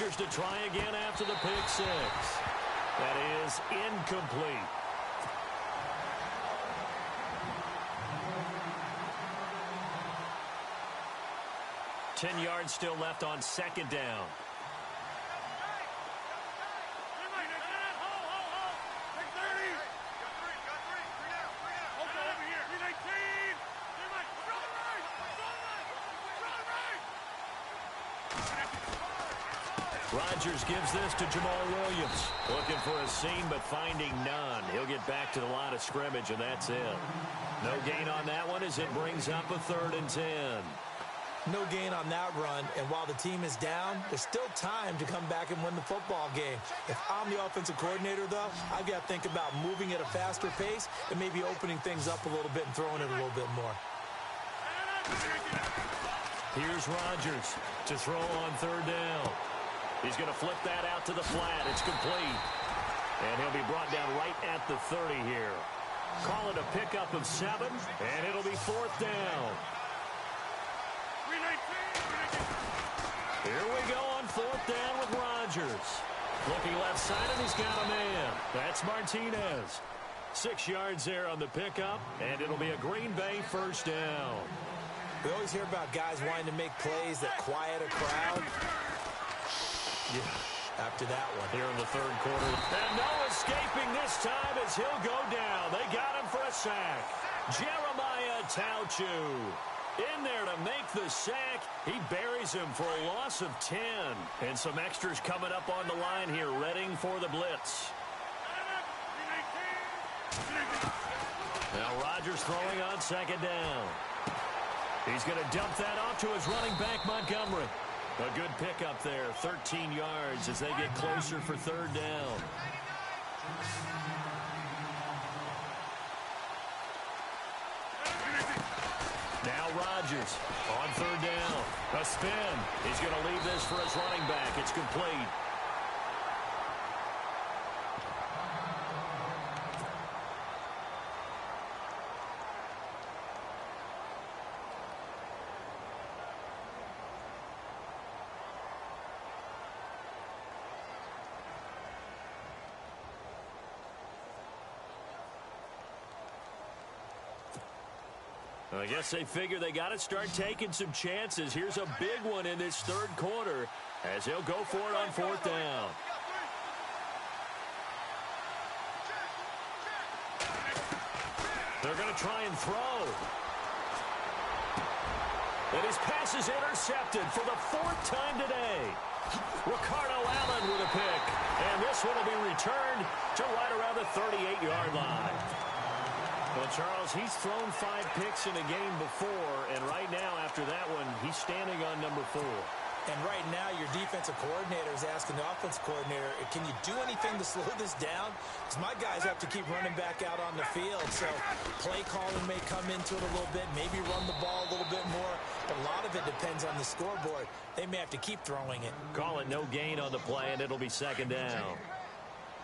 Rodgers to try again after the pick six. That is incomplete. Ten yards still left on second down. Rodgers gives this to Jamal Williams. Looking for a seam, but finding none. He'll get back to the line of scrimmage, and that's it. No gain on that one as it brings up a 3rd and 10. No gain on that run, and while the team is down, there's still time to come back and win the football game. If I'm the offensive coordinator, though, I've got to think about moving at a faster pace and maybe opening things up a little bit and throwing it a little bit more. Here's Rodgers to throw on 3rd down. He's going to flip that out to the flat. It's complete. And he'll be brought down right at the 30 here. Call it a pickup of 7, and it'll be 4th down. Here we go on 4th down with Rodgers. Looking left side, and he's got a man. That's Martinez. 6 yards there on the pickup, and it'll be a Green Bay 1st down. We always hear about guys wanting to make plays that quiet a crowd. Yeah, after that one. Here in the 3rd quarter. And no escaping this time as he'll go down. They got him for a sack. Jeremiah Tauchu in there to make the sack. He buries him for a loss of 10. And some extras coming up on the line here, readying for the blitz. Now Rodgers throwing on 2nd down. He's going to dump that off to his running back, Montgomery. A good pickup there, 13 yards as they get closer for 3rd down. Now Rodgers on 3rd down. A spin. He's going to leave this for his running back. It's complete. I guess they figure they got to start taking some chances. Here's a big one in this 3rd quarter as he'll go for it on 4th down. They're going to try and throw. And his pass is intercepted for the 4th time today. Ricardo Allen with a pick. And this one will be returned to right around the 38-yard line. Well, Charles, he's thrown 5 picks in a game before, and right now, after that one, he's standing on number 4. And right now, your defensive coordinator is asking the offensive coordinator, can you do anything to slow this down? Because my guys have to keep running back out on the field, so play calling may come into it a little bit, maybe run the ball a little bit more, but a lot of it depends on the scoreboard. They may have to keep throwing it. Call it no gain on the play, and it'll be 2nd down.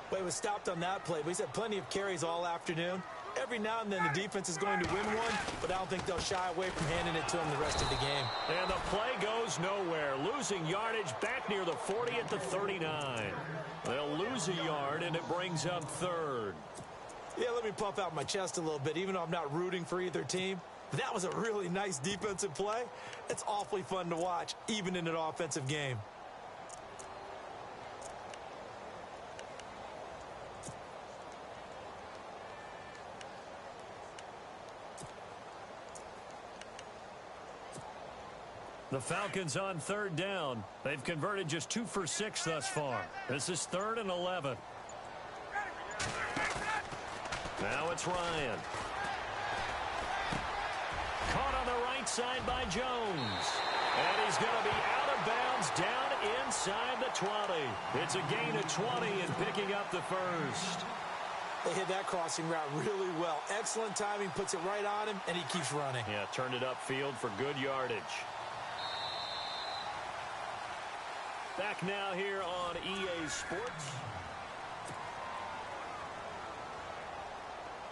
Well, he was stopped on that play, but he's had plenty of carries all afternoon. Every now and then the defense is going to win one, but I don't think they'll shy away from handing it to him the rest of the game. And the play goes nowhere. Losing yardage back near the 40 at the 39. They'll lose a yard, and it brings up 3rd. Yeah, let me puff out my chest a little bit, even though I'm not rooting for either team. That was a really nice defensive play. It's awfully fun to watch, even in an offensive game. The Falcons on 3rd down. They've converted just 2 for 6 thus far. This is 3rd and 11. Now it's Ryan. Caught on the right side by Jones. And he's going to be out of bounds down inside the 20. It's a gain of 20 and picking up the first. They hit that crossing route really well. Excellent timing, puts it right on him, and he keeps running. Yeah, turned it upfield for good yardage. Back now here on EA Sports.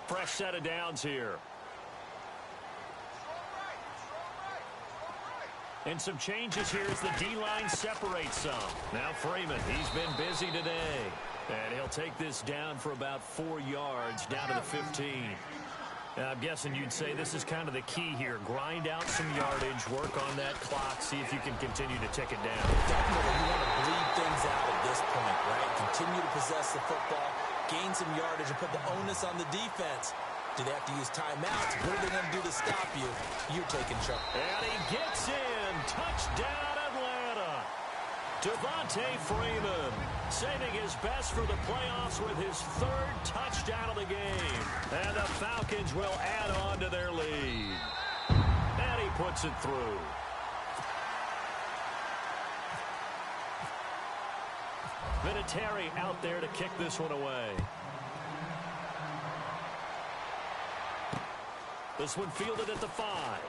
Fresh set of downs here. And some changes here as the D-line separates some. Now Freeman, he's been busy today. And he'll take this down for about 4 yards, down to the 15. I'm guessing you'd say this is kind of the key here. Grind out some yardage, work on that clock, see if you can continue to tick it down. Definitely, you want to bleed things out at this point, right? Continue to possess the football, gain some yardage, and put the onus on the defense. Do they have to use timeouts? What are they going to do to stop you? You're taking charge. And he gets in. Touchdown, Atlanta. Devontae Freeman saving his best for the playoffs with his 3rd touchdown of the game. And the Falcons will add on to their lead. And he puts it through. Vinatieri out there to kick this one away. This one fielded at the 5.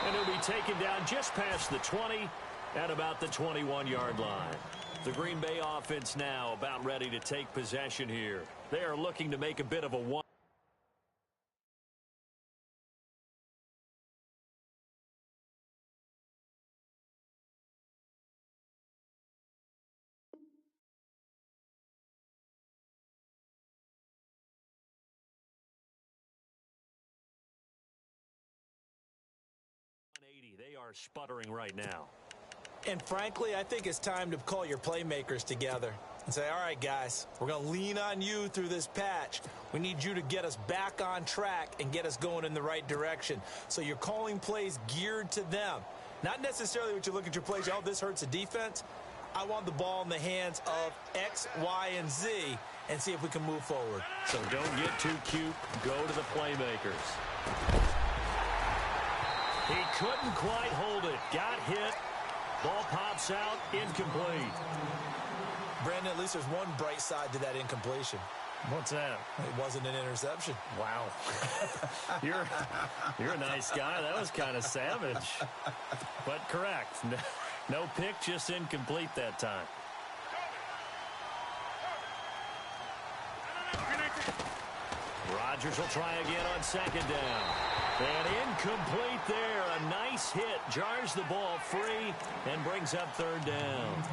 And he'll be taken down just past the 20 at about the 21-yard line. The Green Bay offense now about ready to take possession here. They are looking to make a bit of a 1. They are sputtering right now. And frankly, I think it's time to call your playmakers together and say, all right, guys, we're going to lean on you through this patch. We need you to get us back on track and get us going in the right direction. So you're calling plays geared to them. Not necessarily what you look at your plays, oh, this hurts the defense. I want the ball in the hands of X, Y, and Z and see if we can move forward. So don't get too cute. Go to the playmakers. He couldn't quite hold it. Got hit. Ball pops out. Incomplete. Brandon, at least there's one bright side to that incompletion. What's that? It wasn't an interception. Wow. You're a nice guy. That was kind of savage. But correct. No pick, just incomplete that time. Rodgers will try again on 2nd down. And incomplete there. A nice hit. Jars the ball free and brings up 3rd down.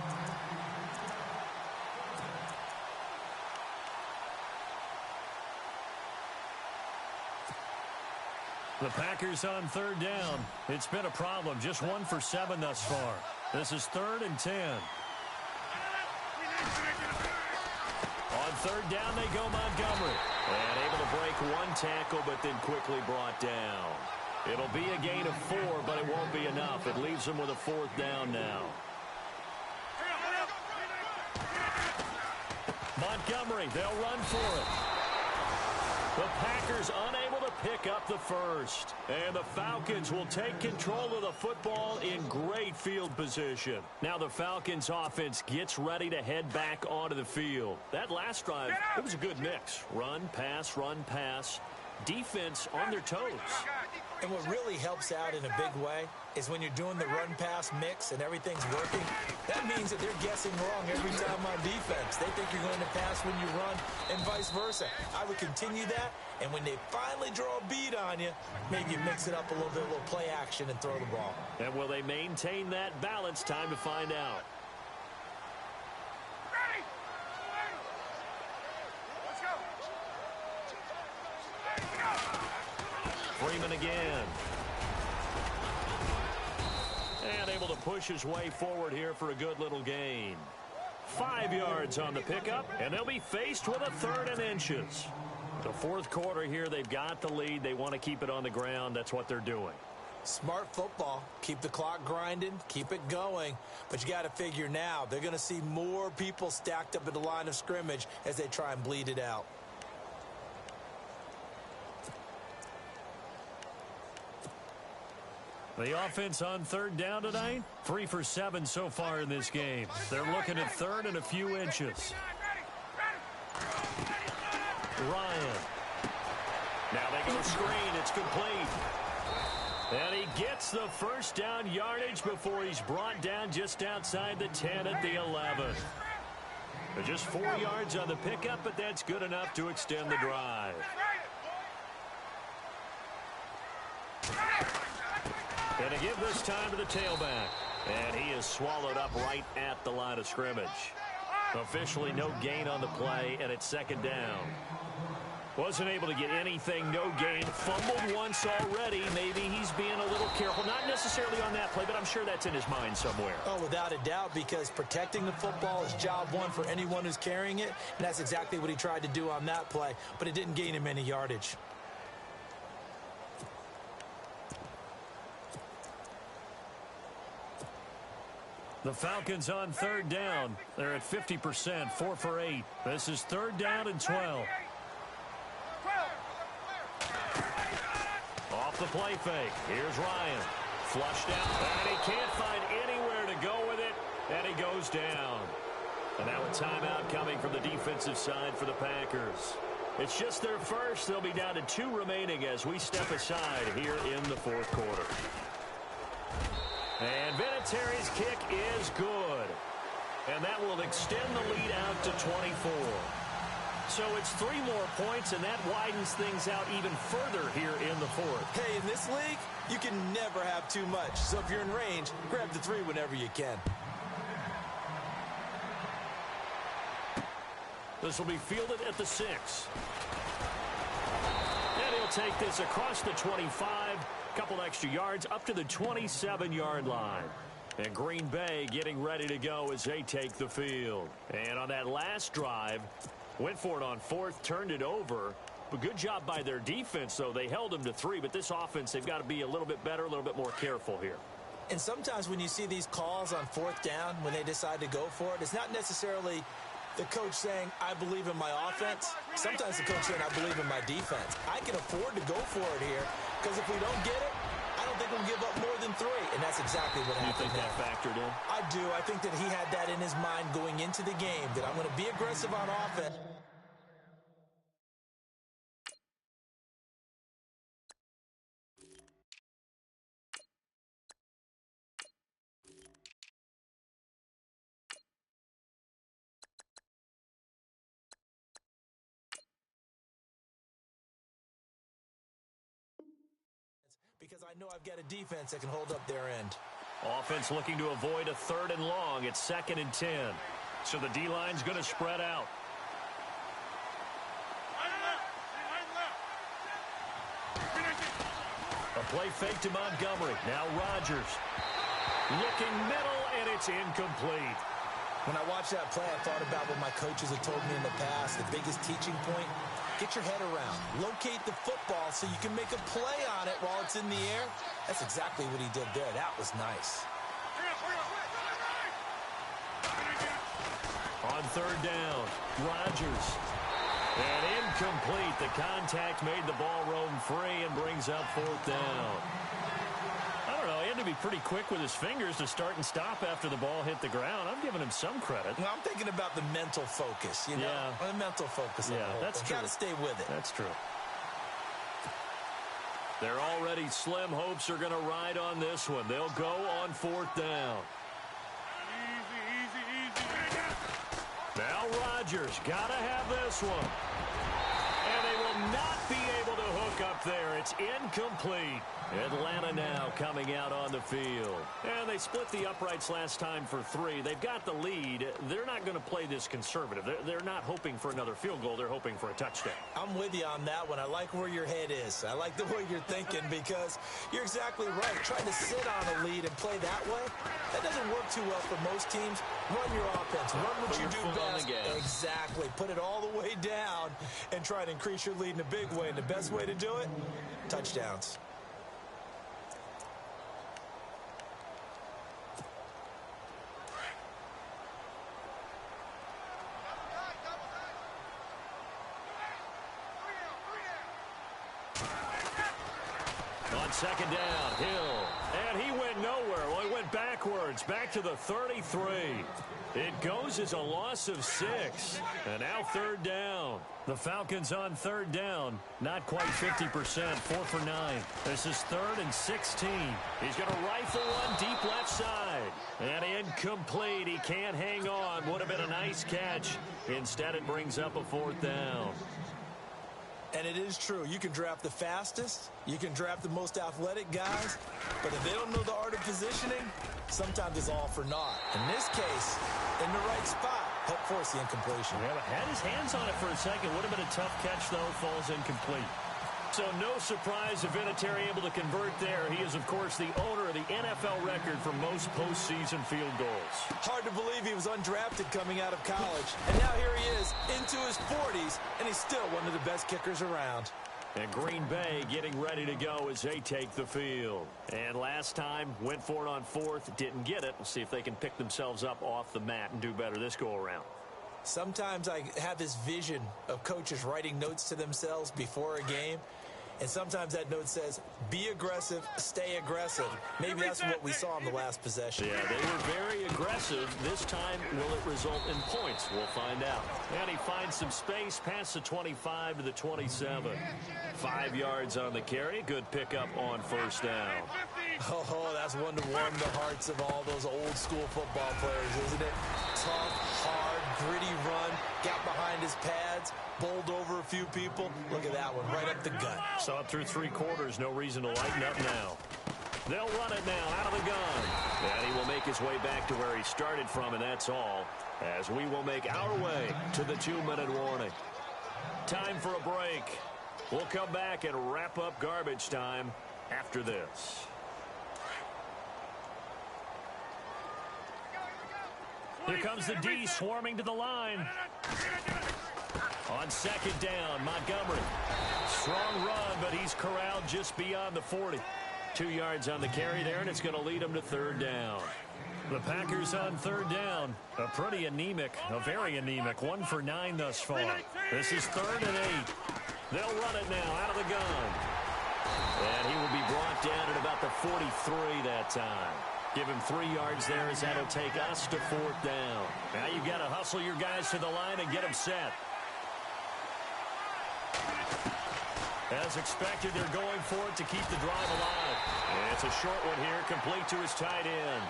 The Packers on 3rd down. It's been a problem. Just 1 for 7 thus far. This is 3rd and 10. On 3rd down, they go Montgomery. And able to break 1 tackle, but then quickly brought down. It'll be a gain of 4, but it won't be enough. It leaves them with a 4th down now. Montgomery, they'll run for it. The Packers unable to pick up the 1st. And the Falcons will take control of the football in great field position. Now the Falcons offense gets ready to head back onto the field. That last drive, it was a good mix. Run, pass, defense on their toes. And what really helps out in a big way is when you're doing the run-pass mix and everything's working, that means that they're guessing wrong every time on defense. They think you're going to pass when you run and vice versa. I would continue that, and when they finally draw a beat on you, maybe you mix it up a little bit, a little play action, and throw the ball. And will they maintain that balance? Time to find out. Freeman again. And able to push his way forward here for a good little gain. 5 yards on the pickup, and they'll be faced with a 3rd and inches. The 4th quarter here, they've got the lead. They want to keep it on the ground. That's what they're doing. Smart football. Keep the clock grinding. Keep it going. But you got to figure now, they're going to see more people stacked up at the line of scrimmage as they try and bleed it out. The offense on 3rd down tonight, 3 for 7 so far in this game. They're looking at 3rd and a few inches. Ryan. Now they go screen. It's complete. And he gets the 1st down yardage before he's brought down just outside the 10 at the 11. Just 4 yards on the pickup, but that's good enough to extend the drive. And to give this time to the tailback. And he is swallowed up right at the line of scrimmage. Officially no gain on the play, and it's second down. Wasn't able to get anything, no gain. Fumbled once already. Maybe he's being a little careful. Not necessarily on that play, but I'm sure that's in his mind somewhere. Oh, without a doubt, because protecting the football is job one for anyone who's carrying it, and that's exactly what he tried to do on that play, but it didn't gain him any yardage. The Falcons on third down. They're at 50%, 4 for 8. This is third down and 12. Off the play fake. Here's Ryan. Flushed out, and he can't find anywhere to go with it, and he goes down. And now a timeout coming from the defensive side for the Packers. It's just their first. They'll be down to 2 remaining as we step aside here in the fourth quarter. And Vinatieri's kick is good. And that will extend the lead out to 24. So it's 3 more points, and that widens things out even further here in the fourth. Hey, in this league, you can never have too much. So if you're in range, grab the 3 whenever you can. This will be fielded at the 6. And he'll take this across the 25. Couple extra yards up to the 27-yard line. And Green Bay getting ready to go as they take the field. And on that last drive, went for it on 4th, turned it over. But good job by their defense, though. They held them to 3, but this offense, they've got to be a little bit better, a little bit more careful here. And sometimes when you see these calls on 4th down, when they decide to go for it, it's not necessarily the coach saying, I believe in my offense. Sometimes the coach saying, I believe in my defense. I can afford to go for it here because if we don't get it, I don't think we'll give up more than 3. And that's exactly what happened. You think that factored in? I do. I think that he had that in his mind going into the game, that I'm going to be aggressive on offense. Because I know I've got a defense that can hold up their end. Offense looking to avoid a 3rd and long. It's 2nd and 10. So the D-line's going to spread out. A play fake to Montgomery. Now Rodgers. Looking middle, and it's incomplete. When I watched that play, I thought about what my coaches have told me in the past. The biggest teaching point, get your head around. Locate the football so you can make a play on it while it's in the air. That's exactly what he did there. That was nice. On 3rd down, Rodgers. And incomplete. The contact made the ball roam free and brings up 4th down. I don't know. He had to be pretty quick with his fingers to start and stop after the ball hit the ground. I'm giving him some credit. Well, I'm thinking about the mental focus, you know? Yeah. The mental focus. Yeah, that's true. Got to stay with it. That's true. Their already slim hopes are going to ride on this one. They'll go on 4th down. Now Rodgers got to have this one. And they will not be able to hook up there. It's incomplete. Atlanta now coming out on the field. And they split the uprights last time for 3. They've got the lead. They're not going to play this conservative. They're not hoping for another field goal. They're hoping for a touchdown. I'm with you on that one. I like where your head is. I like the way you're thinking because you're exactly right. Trying to sit on a lead and play that way, that doesn't work too well for most teams. Run your offense. Run what you do best. Exactly. Put it all the way down and try to increase your lead in a big way. And the best way to do it, touchdowns. On 2nd down, Hill. And he went nowhere. Well, he went backwards, back to the 33. It goes as a loss of 6. And now 3rd down. The Falcons on 3rd down. Not quite 50%, 4 for 9. This is 3rd and 16. He's going to rifle one deep left side. And incomplete. He can't hang on. Would have been a nice catch. Instead, it brings up a 4th down. And it is true. You can draft the fastest, you can draft the most athletic guys, but if they don't know the art of positioning, sometimes it's all for naught. In this case, in the right spot, help force the incompletion. Yeah, but had his hands on it for a second. Would have been a tough catch, though. Falls incomplete. So no surprise if Vinatieri able to convert there. He is, of course, the owner of the NFL record for most postseason field goals. Hard to believe he was undrafted coming out of college. And now here he is into his 40s, and he's still one of the best kickers around. And Green Bay getting ready to go as they take the field. And last time, went for it on fourth, didn't get it. We'll see if they can pick themselves up off the mat and do better this go-around. Sometimes I have this vision of coaches writing notes to themselves before a game. And sometimes that note says, be aggressive, stay aggressive. Maybe that's what we saw in the last possession. Yeah, they were very aggressive. This time, will it result in points? We'll find out. And he finds some space past the 25 to the 27. 5 yards on the carry. Good pickup on first down. Oh, that's one to warm the hearts of all those old school football players, isn't it? Tough, hard, gritty run. Got behind his pads. Bowled over a few people. Look at that one, right up the gut. Saw it through 3 quarters. No reason to lighten up now. They'll run it now out of the gun. And he will make his way back to where he started from, and that's all. As we will make our way to the 2-minute warning. Time for a break. We'll come back and wrap up garbage time after this. Here comes the D swarming to the line. On second down, Montgomery. Strong run, but he's corralled just beyond the 40. 2 yards on the carry there, and it's going to lead him to third down. The Packers on third down. A pretty anemic, a very anemic. 1 for 9 thus far. This is 3rd and 8. They'll run it now out of the gun. And he will be brought down at about the 43 that time. Give him 3 yards there as that'll take us to 4th down. Now you've got to hustle your guys to the line and get them set. As expected, they're going for it to keep the drive alive. And it's a short one here, complete to his tight end.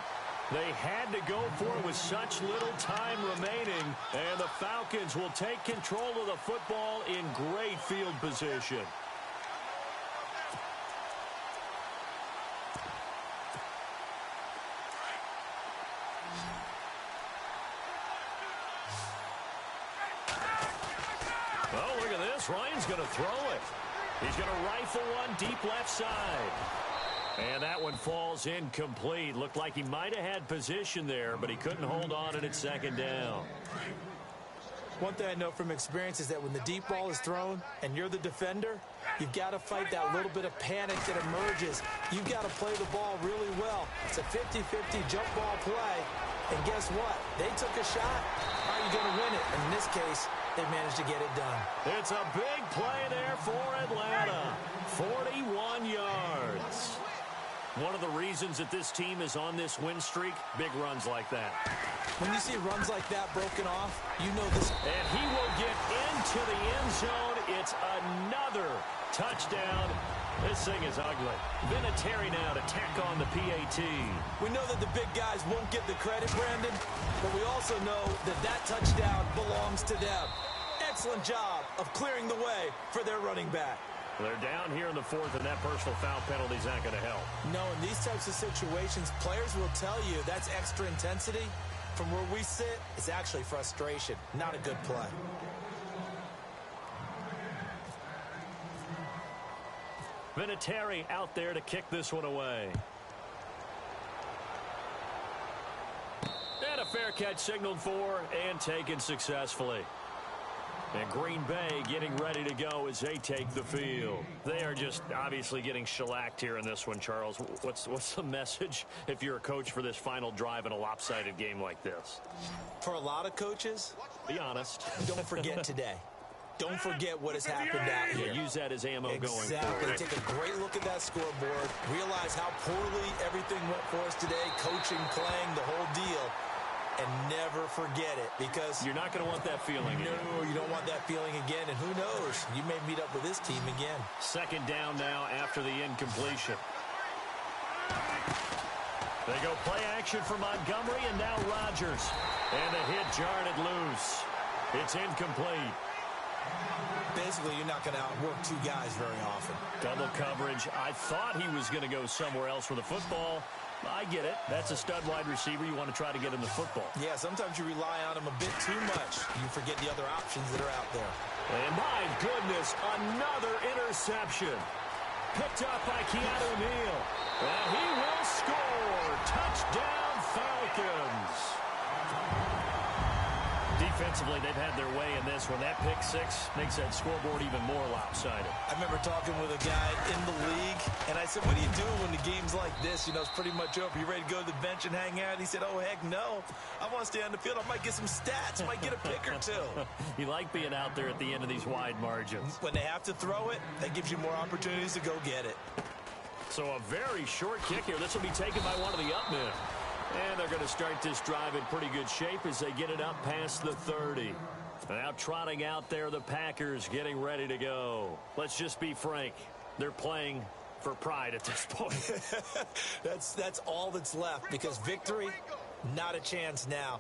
They had to go for it with such little time remaining, and the Falcons will take control of the football in great field position. Oh, look at this. Ryan's going to throw it. He's going to rifle one deep left side. And that one falls incomplete. Looked like he might have had position there, but he couldn't hold on at second down. One thing I know from experience is that when the deep ball is thrown and you're the defender, you've got to fight that little bit of panic that emerges. You've got to play the ball really well. It's a 50-50 jump ball play. And guess what? They took a shot. How are you going to win it? And in this case, they managed to get it done. It's a big play there for Atlanta. 41 yards. One of the reasons that this team is on this win streak, big runs like that. When you see runs like that broken off, you know this. And he will get into the end zone. It's another touchdown. This thing is ugly. Vinatieri now to tack on the PAT. We know that the big guys won't get the credit, Brandon, but we also know that that touchdown belongs to them. Excellent job of clearing the way for their running back. They're down here in the 4th, and that personal foul penalty is not going to help. No, in these types of situations, players will tell you that's extra intensity. From where we sit, it's actually frustration, not a good play. Vinatieri out there to kick this one away. And a fair catch signaled for and taken successfully. And Green Bay getting ready to go as they take the field. They are just obviously getting shellacked here in this one, Charles. What's the message if you're a coach for this final drive in a lopsided game like this? For a lot of coaches, be honest. Don't forget today. Don't forget what has happened out here. Yeah, use that as ammo going forward. Exactly. Take a great look at that scoreboard. Realize how poorly everything went for us today. Coaching, playing, the whole deal. And never forget it, because you're not going to want that feeling again. No, you don't want that feeling again. And who knows? You may meet up with this team again. Second down now after the incompletion. They go play action for Montgomery, and now Rodgers. And the hit jarred it loose. It's incomplete. Basically, you're not going to outwork two guys very often. Double coverage. I thought he was going to go somewhere else with the football. I get it. That's a stud wide receiver. You want to try to get him the football. Yeah, sometimes you rely on him a bit too much. You forget the other options that are out there. And my goodness, another interception. Picked up by Keanu Neal. And he will score. Touchdown, Falcons. Defensively, they've had their way in this one. That pick six makes that scoreboard even more lopsided. I remember talking with a guy in the league, and I said, what do you do when the game's like this? You know, it's pretty much over. You ready to go to the bench and hang out? He said, oh, heck no. I want to stay on the field. I might get some stats. I might get a pick or two. You like being out there at the end of these wide margins. When they have to throw it, that gives you more opportunities to go get it. So a very short kick here. This will be taken by one of the up men. And they're going to start this drive in pretty good shape as they get it up past the 30. Now trotting out there, the Packers getting ready to go. Let's just be frank. They're playing for pride at this point. That's all that's left, because victory, not a chance now.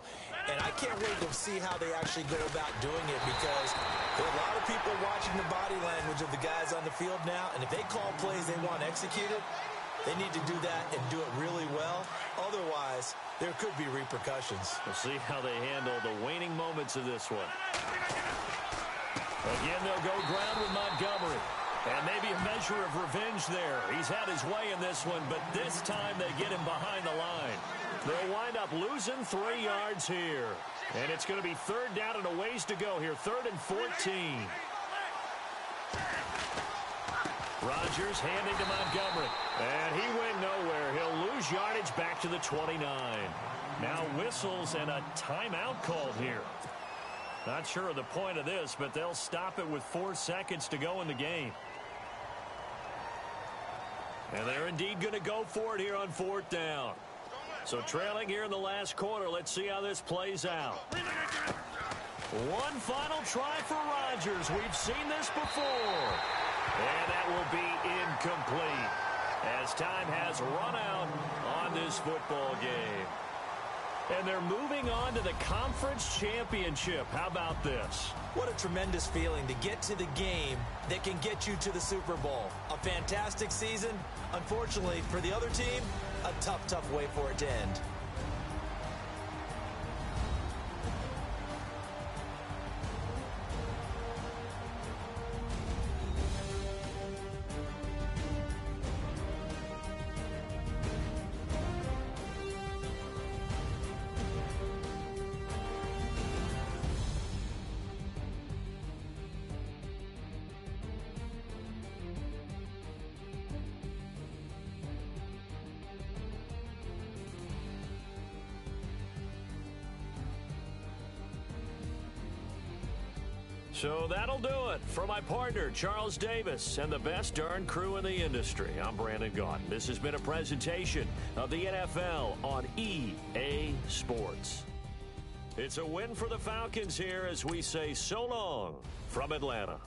And I can't wait to see how they actually go about doing it, because there are a lot of people watching the body language of the guys on the field now, and if they call plays they want executed, they need to do that and do it really well. Otherwise, there could be repercussions. We'll see how they handle the waning moments of this one. Again, they'll go ground with Montgomery. And maybe a measure of revenge there. He's had his way in this one, but this time they get him behind the line. They'll wind up losing 3 yards here. And it's going to be third down and a ways to go here. 3rd and 14. Rodgers handing to Montgomery. And he went nowhere. He'll lose yardage back to the 29. Now whistles and a timeout called here. Not sure of the point of this, but they'll stop it with 4 seconds to go in the game. And they're indeed going to go for it here on 4th down. So trailing here in the last quarter. Let's see how this plays out. One final try for Rodgers. We've seen this before. And that will be incomplete as time has run out on this football game. And they're moving on to the conference championship. How about this? What a tremendous feeling to get to the game that can get you to the Super Bowl. A fantastic season. Unfortunately, for the other team, a tough, tough way for it to end. So that'll do it. For my partner, Charles Davis, and the best darn crew in the industry, I'm Brandon Gaudin. This has been a presentation of the NFL on EA Sports. It's a win for the Falcons here as we say so long from Atlanta.